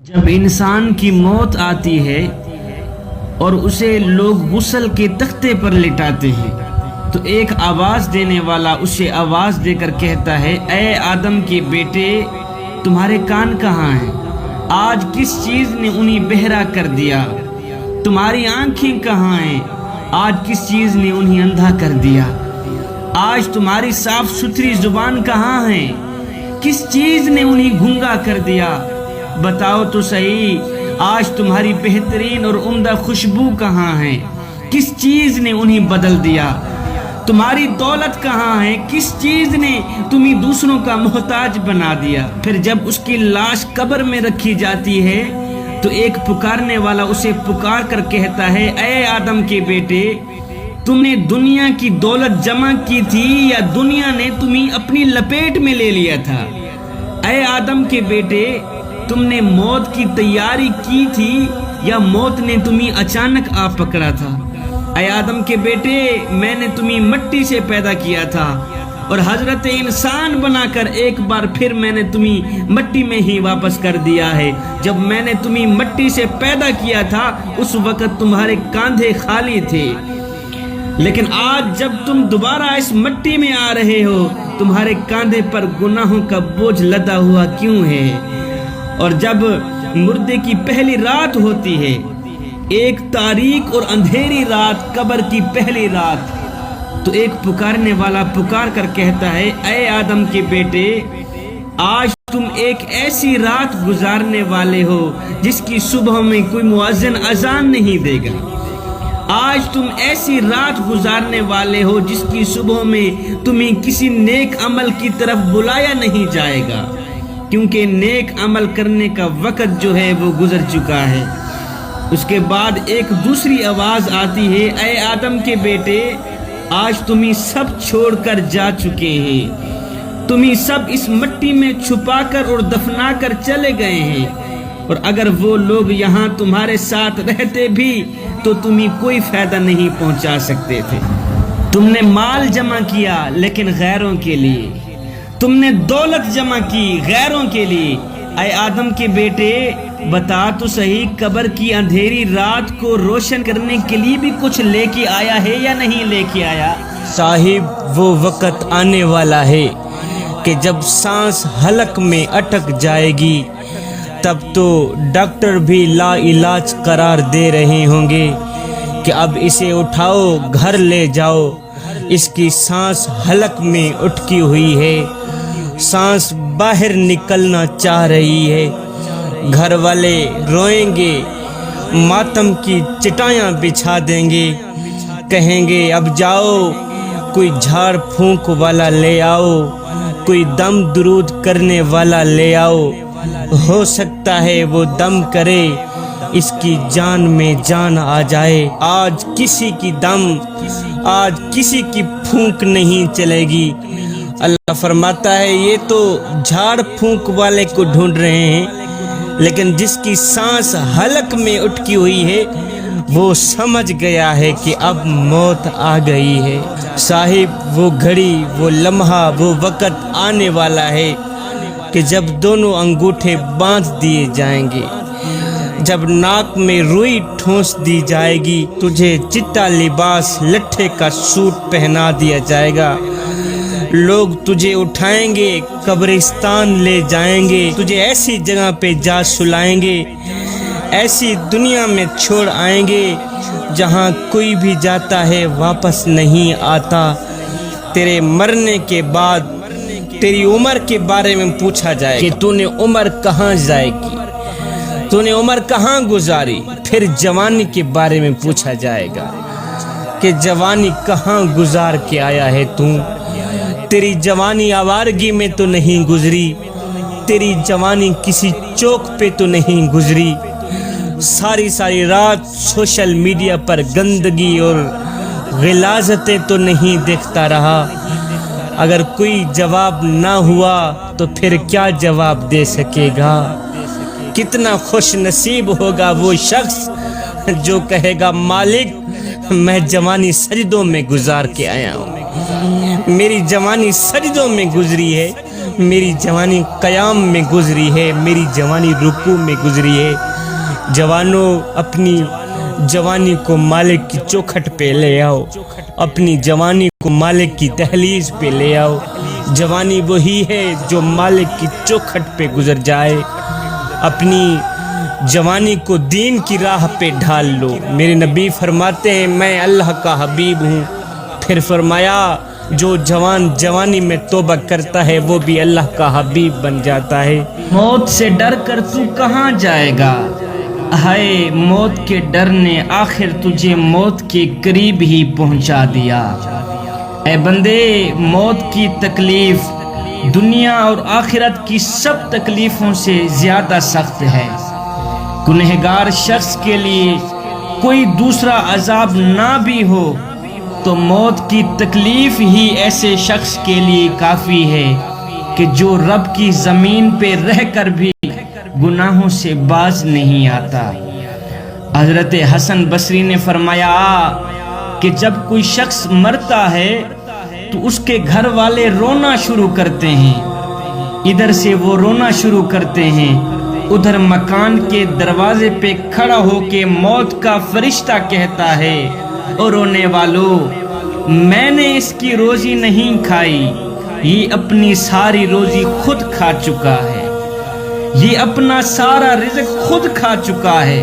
جب انسان کی موت آتی ہے اور اسے لوگ غسل کے تختے پر لٹاتے ہیں تو ایک آواز دینے والا اسے آواز دے کر کہتا ہے، اے آدم کے بیٹے، تمہارے کان کہاں ہیں؟ آج کس چیز نے انہیں بہرا کر دیا؟ تمہاری آنکھیں کہاں ہیں؟ آج کس چیز نے انہیں اندھا کر دیا؟ آج تمہاری صاف ستھری زبان کہاں ہے؟ کس چیز نے انہیں گھنگا کر دیا؟ بتاؤ تو صحیح، آج تمہاری بہترین اور عمدہ خوشبو کہاں ہے؟ کس چیز نے انہیں بدل دیا؟ تمہاری دولت کہاں ہے؟ کس چیز نے تمہیں دوسروں کا محتاج بنا دیا؟ پھر جب اس کی لاش قبر میں رکھی جاتی ہے تو ایک پکارنے والا اسے پکار کر کہتا ہے، اے آدم کے بیٹے، تم نے دنیا کی دولت جمع کی تھی یا دنیا نے تمہیں اپنی لپیٹ میں لے لیا تھا؟ اے آدم کے بیٹے، تم نے موت کی تیاری کی تھی یا موت نے تمہیں اچانک آ پکڑا تھا؟ اے آدم کے بیٹے، میں نے تمہیں مٹی سے پیدا کیا تھا اور حضرت انسان بنا کر ایک بار پھر میں نے تمہیں مٹی میں ہی واپس کر دیا ہے۔ جب میں نے تمہیں مٹی سے پیدا کیا تھا اس وقت تمہارے کاندھے خالی تھے، لیکن آج جب تم دوبارہ اس مٹی میں آ رہے ہو تمہارے کاندھے پر گناہوں کا بوجھ لدا ہوا کیوں ہے؟ اور جب مردے کی پہلی رات ہوتی ہے، ایک تاریک اور اندھیری رات، قبر کی پہلی رات، تو ایک پکارنے والا پکار کر کہتا ہے، اے آدم کے بیٹے، آج تم ایک ایسی رات گزارنے والے ہو جس کی صبح میں کوئی مؤذن اذان نہیں دے گا۔ آج تم ایسی رات گزارنے والے ہو جس کی صبح میں تمہیں کسی نیک عمل کی طرف بلایا نہیں جائے گا، کیونکہ نیک عمل کرنے کا وقت جو ہے وہ گزر چکا ہے۔ اس کے بعد ایک دوسری آواز آتی ہے، اے آدم کے بیٹے، آج تمہیں سب چھوڑ کر جا چکے ہیں، تمہیں سب اس مٹی میں چھپا کر اور دفنا کر چلے گئے ہیں، اور اگر وہ لوگ یہاں تمہارے ساتھ رہتے بھی تو تمہیں کوئی فائدہ نہیں پہنچا سکتے تھے۔ تم نے مال جمع کیا لیکن غیروں کے لیے، تم نے دولت جمع کی غیروں کے لیے۔ اے آدم کے بیٹے، بتا تو صحیح، قبر کی اندھیری رات کو روشن کرنے کے لیے بھی کچھ لے کے آیا ہے یا نہیں لے کے آیا؟ صاحب، وہ وقت آنے والا ہے کہ جب سانس حلق میں اٹک جائے گی تب تو ڈاکٹر بھی لا علاج قرار دے رہے ہوں گے کہ اب اسے اٹھاؤ، گھر لے جاؤ، اس کی سانس حلق میں اٹکی ہوئی ہے، سانس باہر نکلنا چاہ رہی ہے۔ گھر والے روئیں گے، ماتم کی چٹائیاں بچھا دیں گے، کہیں گے اب جاؤ، کوئی جھاڑ پھونک والا لے آؤ، کوئی دم درود کرنے والا لے آؤ، ہو سکتا ہے وہ دم کرے، اس کی جان میں جان آ جائے۔ آج کسی کی دم، آج کسی کی پھونک نہیں چلے گی۔ اللہ فرماتا ہے یہ تو جھاڑ پھونک والے کو ڈھونڈ رہے ہیں، لیکن جس کی سانس حلق میں اٹکی ہوئی ہے وہ سمجھ گیا ہے کہ اب موت آ گئی ہے۔ صاحب، وہ گھڑی، وہ لمحہ، وہ وقت آنے والا ہے کہ جب دونوں انگوٹھے باندھ دیے جائیں گے، جب ناک میں روئی ٹھونس دی جائے گی، تجھے چٹا لباس لٹھے کا سوٹ پہنا دیا جائے گا، لوگ تجھے اٹھائیں گے، قبرستان لے جائیں گے، تجھے ایسی جگہ پہ جا سلائیں گے، ایسی دنیا میں چھوڑ آئیں گے جہاں کوئی بھی جاتا ہے واپس نہیں آتا۔ تیرے مرنے کے بعد تیری عمر کے بارے میں پوچھا جائے کہ تو نے عمر کہاں ضائع کی، تو نے عمر کہاں گزاری۔ پھر جوانی کے بارے میں پوچھا جائے گا کہ جوانی کہاں گزار کے آیا ہے تو؟ تیری جوانی آوارگی میں تو نہیں گزری، تیری جوانی کسی چوک پہ تو نہیں گزری، ساری رات سوشل میڈیا پر گندگی اور غلاظتیں تو نہیں دیکھتا رہا۔ اگر کوئی جواب نہ ہوا تو پھر کیا جواب دے سکے گا؟ کتنا خوش نصیب ہوگا وہ شخص جو کہے گا، مالک میں جوانی سجدوں میں گزار کے آیا ہوں، میری جوانی سجدوں میں گزری ہے، میری جوانی قیام میں گزری ہے، میری جوانی رکوع میں گزری ہے۔ جوانوں اپنی جوانی کو مالک کی چوکھٹ پہ لے آؤ، اپنی جوانی کو مالک کی دہلیز پہ لے آؤ۔ جوانی وہی ہے جو مالک کی چوکھٹ پہ گزر جائے۔ اپنی جوانی کو دین کی راہ پہ ڈھال لو۔ میرے نبی فرماتے ہیں میں اللہ کا حبیب ہوں، پھر فرمایا جو جوان جوانی میں توبہ کرتا ہے وہ بھی اللہ کا حبیب بن جاتا ہے۔ موت سے ڈر کر تو کہاں جائے گا، ہائے موت کے ڈر نے آخر تجھے موت کے قریب ہی پہنچا دیا۔ اے بندے، موت کی تکلیف دنیا اور آخرت کی سب تکلیفوں سے زیادہ سخت ہے۔ گنہگار شخص کے لیے کوئی دوسرا عذاب نہ بھی ہو تو موت کی تکلیف ہی ایسے شخص کے لیے کافی ہے کہ جو رب کی زمین پہ رہ کر بھی گناہوں سے باز نہیں آتا۔ حضرت حسن بصری نے فرمایا کہ جب کوئی شخص مرتا ہے تو اس کے گھر والے رونا شروع کرتے ہیں، ادھر سے وہ رونا شروع کرتے ہیں، ادھر مکان کے دروازے پہ کھڑا ہو کے موت کا فرشتہ کہتا ہے اور رونے والوں میں نے اس کی روزی نہیں کھائی، یہ اپنی ساری روزی خود کھا چکا ہے، یہ اپنا سارا رزق خود کھا چکا ہے،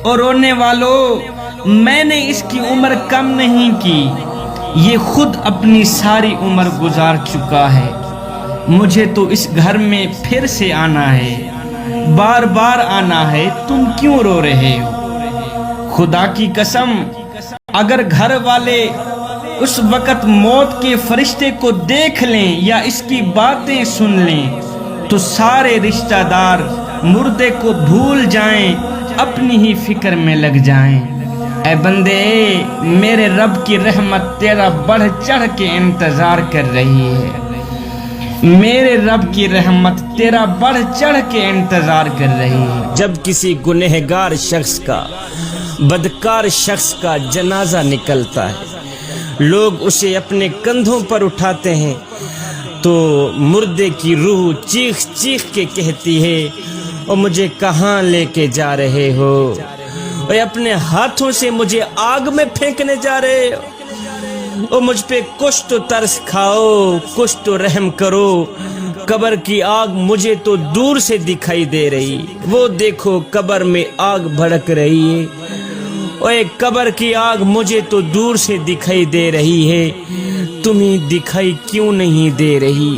اور رونے والوں میں نے اس کی عمر کم نہیں کی، یہ خود اپنی ساری عمر گزار چکا ہے، مجھے تو اس گھر میں پھر سے آنا ہے، بار بار آنا ہے، تم کیوں رو رہے ہو؟ خدا کی قسم اگر گھر والے اس وقت موت کے فرشتے کو دیکھ لیں یا اس کی باتیں سن لیں تو سارے رشتہ دار مردے کو بھول جائیں، اپنی ہی فکر میں لگ جائیں۔ اے بندے، میرے رب کی رحمت تیرا بڑھ چڑھ کے انتظار کر رہی ہے، میرے رب کی رحمت تیرا بڑھ چڑھ کے انتظار کر رہی ہے۔ جب کسی گنہگار شخص کا، بدکار شخص کا جنازہ نکلتا ہے، لوگ اسے اپنے کندھوں پر اٹھاتے ہیں تو مردے کی روح چیخ چیخ کے کہتی ہے اور مجھے کہاں لے کے جا رہے ہو، اور اپنے ہاتھوں سے مجھے آگ میں پھینکنے جا رہے ہو، اور مجھ پہ کچھ تو ترس کھاؤ، کچھ تو رحم کرو، قبر کی آگ مجھے تو دور سے دکھائی دے رہی، وہ دیکھو قبر میں آگ بھڑک رہی ہے، اور ایک قبر کی آگ مجھے تو دور سے دکھائی دے رہی ہے، تمہیں دکھائی کیوں نہیں دے رہی؟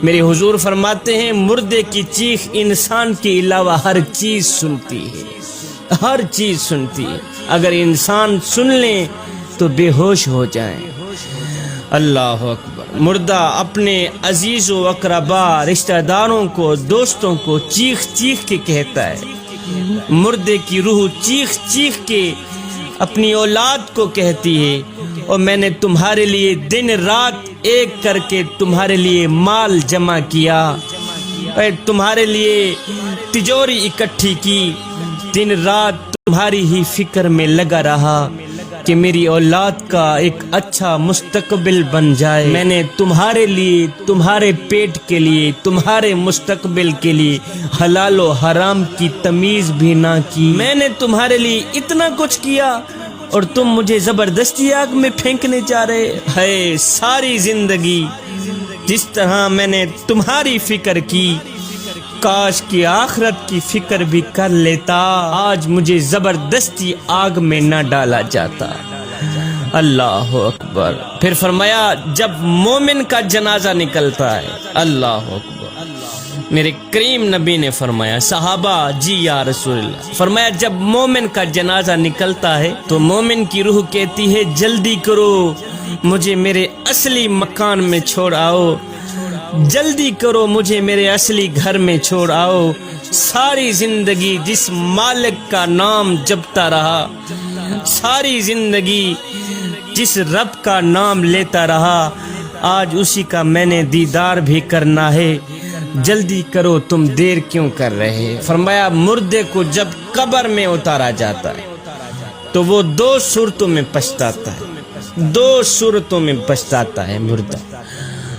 میرے حضور فرماتے ہیں مردے کی چیخ انسان کے علاوہ ہر چیز سنتی ہے، ہر چیز سنتی ہے، اگر انسان سن لیں تو بے ہوش ہو جائیں۔ اللہ اکبر۔ مردہ اپنے عزیز و اقربا، رشتہ داروں کو، دوستوں کو چیخ چیخ کے کہتا ہے، مردے کی روح چیخ چیخ کے اپنی اولاد کو کہتی ہے اور میں نے تمہارے لیے دن رات ایک کر کے تمہارے لیے مال جمع کیا، اور تمہارے لیے تجوری اکٹھی کی، دن رات تمہاری ہی فکر میں لگا رہا کہ میری اولاد کا ایک اچھا مستقبل بن جائے، میں نے تمہارے لیے، تمہارے پیٹ کے لیے، تمہارے مستقبل کے لیے حلال و حرام کی تمیز بھی نہ کی، میں نے تمہارے لیے اتنا کچھ کیا اور تم مجھے زبردستی آگ میں پھینکنے جا رہے ہے۔ ساری زندگی جس طرح میں نے تمہاری فکر کی، کاش کی آخرت کی فکر بھی کر لیتا، آج مجھے زبردستی آگ میں نہ ڈالا جاتا۔ اللہ اکبر۔ پھر فرمایا جب مومن کا جنازہ نکلتا ہے، اللہ اکبر، میرے کریم نبی نے فرمایا، صحابہ جی یا رسول اللہ، فرمایا جب مومن کا جنازہ نکلتا ہے تو مومن کی روح کہتی ہے جلدی کرو، مجھے میرے اصلی مکان میں چھوڑ آؤ، جلدی کرو مجھے میرے اصلی گھر میں چھوڑ آؤ۔ ساری زندگی جس مالک کا نام جپتا رہا، ساری زندگی جس رب کا نام لیتا رہا، آج اسی کا میں نے دیدار بھی کرنا ہے، جلدی کرو، تم دیر کیوں کر رہے؟ فرمایا مردے کو جب قبر میں اتارا جاتا ہے تو وہ دو صورتوں میں پچھتاتا ہے، دو صورتوں میں پچھتاتا ہے مردہ۔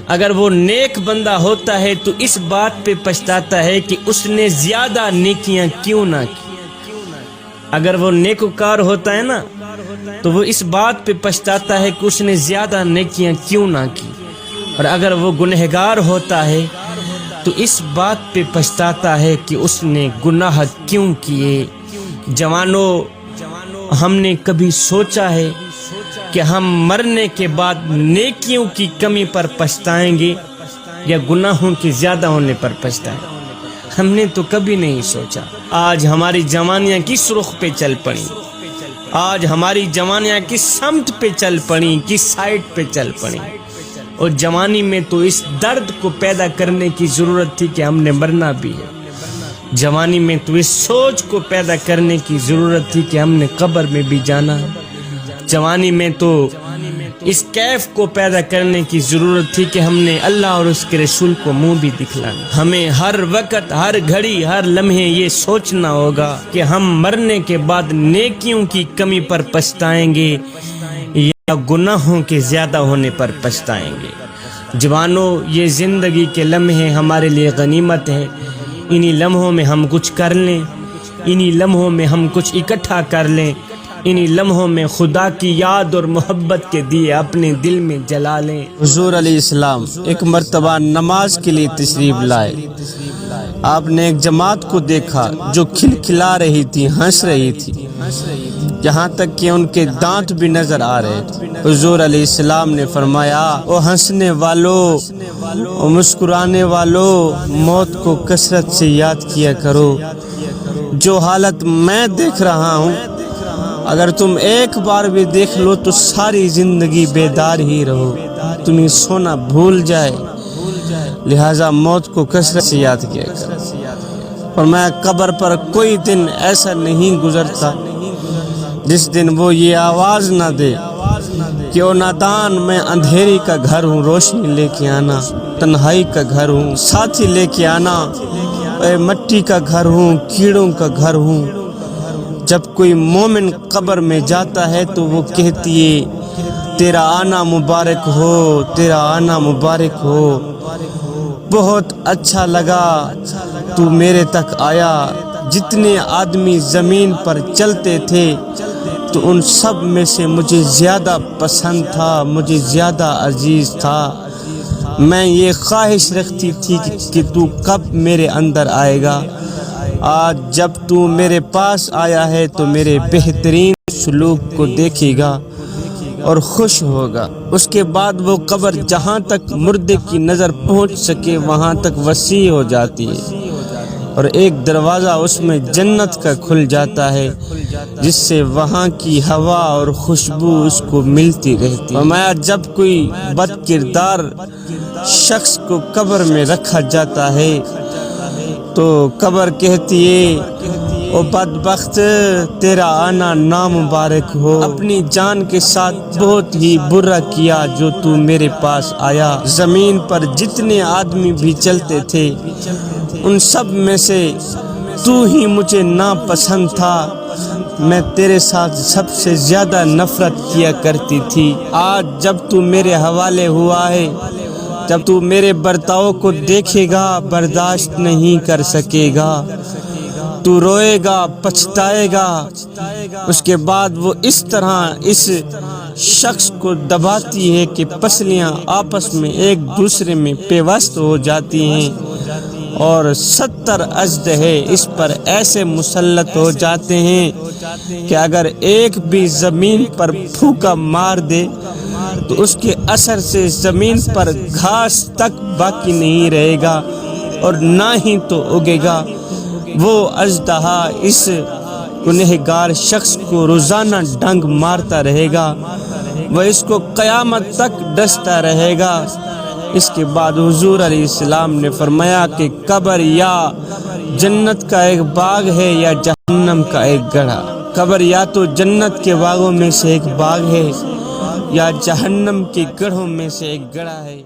اگر وہ نیک بندہ ہوتا ہے تو اس بات پہ پچھتاتا ہے کہ اس نے زیادہ نیکیاں کیوں نہ کی۔ اگر وہ نیکوکار ہوتا ہے نا تو وہ اس بات پہ پچھتاتا ہے کہ اس نے زیادہ نیکیاں کیوں نہ کی، اور اگر وہ گنہگار ہوتا ہے تو اس بات پہ پچھتاتا ہے کہ اس نے گناہ کیوں کیے۔ جوانوں، ہم نے کبھی سوچا ہے کہ ہم مرنے کے بعد نیکیوں کی کمی پر پچھتائیں گے یا گناہوں کے زیادہ ہونے پر پچھتائیں گے؟ ہم نے تو کبھی نہیں سوچا۔ آج ہماری جوانیاں کس رخ پہ چل پڑیں، آج ہماری جوانیاں کس سمت پہ چل پڑیں، کس سائٹ پہ چل پڑیں، اور جوانی میں تو اس درد کو پیدا کرنے کی ضرورت تھی کہ ہم نے مرنا بھی ہے۔ جوانی میں تو اس سوچ کو پیدا کرنے کی ضرورت تھی کہ ہم نے قبر میں بھی جانا ہے۔ جوانی میں تو اس کیف کو پیدا کرنے کی ضرورت تھی کہ ہم نے اللہ اور اس کے رسول کو منہ بھی دکھلانا۔ ہمیں ہر وقت، ہر گھڑی، ہر لمحے یہ سوچنا ہوگا کہ ہم مرنے کے بعد نیکیوں کی کمی پر پچھتائیں گے یا گناہوں کے زیادہ ہونے پر پچھتائیں گے۔ جوانوں، یہ زندگی کے لمحے ہمارے لیے غنیمت ہیں۔ انہی لمحوں میں ہم کچھ کر لیں، انہی لمحوں میں ہم کچھ اکٹھا کر لیں، انہی لمحوں میں خدا کی یاد اور محبت کے دیے اپنے دل میں جلا لیں۔ حضور علیہ السلام ایک مرتبہ نماز کے لیے تشریف لائے۔ آپ نے ایک جماعت کو دیکھا جو کھلکھلا رہی تھی، ہنس رہی تھی، یہاں تک کہ ان کے دانت بھی نظر آ رہے تھے۔ حضور علیہ السلام نے فرمایا، او ہنسنے والو، او مسکرانے والو، موت کو کثرت سے یاد کیا کرو۔ جو حالت میں دیکھ رہا ہوں اگر تم ایک بار بھی دیکھ لو تو ساری زندگی بیدار ہی رہو، تمہیں سونا بھول جائے، لہٰذا موت کو کثرت سے یاد کیا کرو۔ اور میں قبر پر کوئی دن ایسا نہیں گزرتا جس دن وہ یہ آواز نہ دے کہ او نادان، میں اندھیری کا گھر ہوں، روشنی لے کے آنا، تنہائی کا گھر ہوں، ساتھی لے کے آنا، اے مٹی کا گھر ہوں، کیڑوں کا گھر ہوں۔ جب کوئی مومن قبر میں جاتا ہے تو وہ کہتی ہے، تیرا آنا مبارک ہو، تیرا آنا مبارک ہو، بہت اچھا لگا تو میرے تک آیا۔ جتنے آدمی زمین پر چلتے تھے تو ان سب میں سے مجھے زیادہ پسند تھا، مجھے زیادہ عزیز تھا۔ میں یہ خواہش رکھتی تھی کہ تو کب میرے اندر آئے گا۔ آج جب تو میرے پاس آیا ہے تو میرے بہترین سلوک کو دیکھے گا اور خوش ہوگا۔ اس کے بعد وہ قبر جہاں تک مردے کی نظر پہنچ سکے وہاں تک وسیع ہو جاتی ہے، اور ایک دروازہ اس میں جنت کا کھل جاتا ہے جس سے وہاں کی ہوا اور خوشبو اس کو ملتی رہتی ہے۔ فرمایا، جب کوئی بد کردار شخص کو قبر میں رکھا جاتا ہے تو قبر کہتی ہے، او بدبخت، تیرا آنا نامبارک ہو، اپنی جان کے ساتھ بہت ہی برا کیا جو تو میرے پاس آیا۔ زمین پر جتنے آدمی بھی چلتے تھے ان سب میں سے تو ہی مجھے ناپسند تھا، میں تیرے ساتھ سب سے زیادہ نفرت کیا کرتی تھی۔ آج جب تو میرے حوالے ہوا ہے، جب تو میرے برتاؤ کو دیکھے گا برداشت نہیں کر سکے گا، تو روئے گا، پچھتائے گا۔ اس کے بعد وہ اس طرح اس شخص کو دباتی ہے کہ پسلیاں آپس میں ایک دوسرے میں پیوست ہو جاتی ہیں، اور 70 اژدہے اس پر ایسے مسلط ہو جاتے ہیں کہ اگر ایک بھی زمین پر پھونکا مار دے تو اس کے اثر سے زمین پر گھاس تک باقی نہیں رہے گا اور نہ ہی تو اگے گا۔ وہ اژدہا اس گنہگار شخص کو روزانہ ڈنگ مارتا رہے گا، وہ اس کو قیامت تک ڈستا رہے گا۔ اس کے بعد حضور علیہ السلام نے فرمایا کہ قبر یا جنت کا ایک باغ ہے یا جہنم کا ایک گڑھا۔ قبر یا تو جنت کے باغوں میں سے ایک باغ ہے یا جہنم کے گڑھوں میں سے ایک گڑھا ہے۔